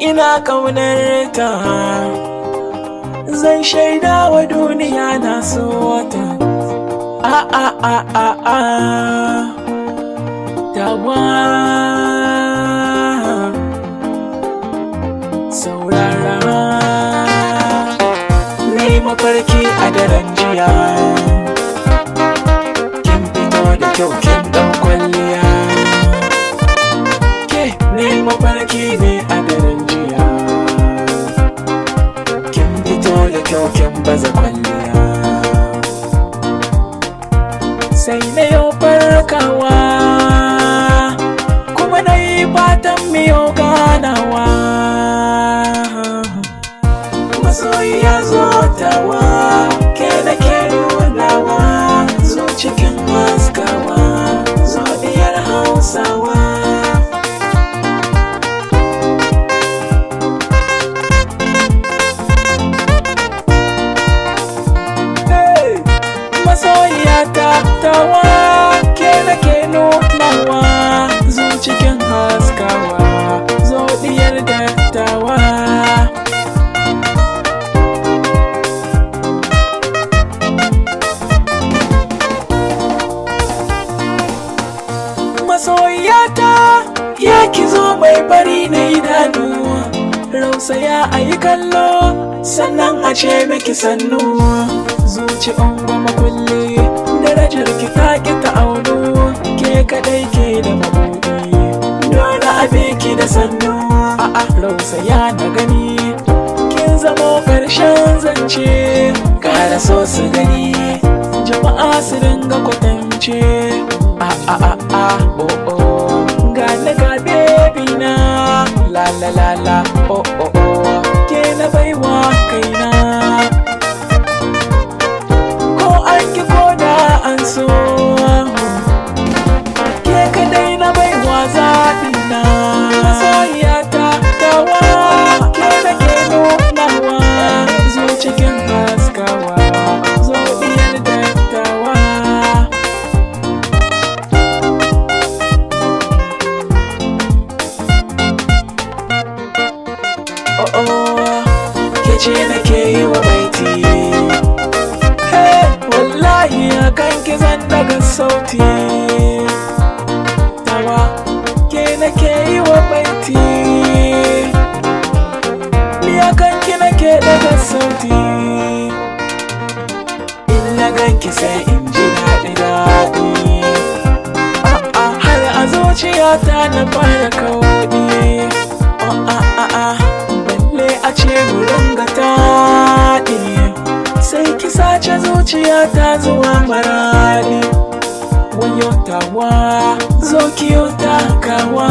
ina ƙaunar ta, zan shaida wa duniya na so ta. A a a a a tawa saurara, nai mafarki a daren jiya, kin fito da kyau kin ɗan kwalliya. Ke nai mafarki ne a daren jiya, kin fito da kyau kin baza kwalliya. Sai na yau farkawa, kuma na yi fatan miyo ganawa. Masoyiya zo tawa, ke da ke nunawa, zo cikin maskawa, zo diyar Hausawa. Masoyiya ta tawa, ke da ke nunawa, zo cikin haskawa, zo diyar dattawa. Masoyiyata ya ki zo mai bari na idanu, rausaya a yi kallo sannan a ce miki sannu. Zuci ungo makulli, darajar ki ta ki ta auno, ke kadai ke da mabuɗi, dole a ki da sannu. A'a rausaya na gani, kin zamo ƙarshen zance, ƙara so su gani, jama'a su dinga kwatance. Oh oh, gane ga baby na, la la la la, oh oh oh, ke na baiwa kaina. Ko an ki ko da an so, ke kadai na baiwa zaɓina. Masoyiyata tawa, ke da ke nunawa, zo cikin haskawa, zo diyar dattawa. Ke ce nake yi wa baiti, wallahi a kan ki zan daga sauti. Tawa ke nake yi wa baiti, ni a kan ki nake daga sauti. In na ganki sai in ji daɗi, har a zuciyata na fara kauɗi. A ce mu ringa taɗi, sai ki sace zuciya ta zuwa maradi. Wayo tawa, zo kiyo takawa.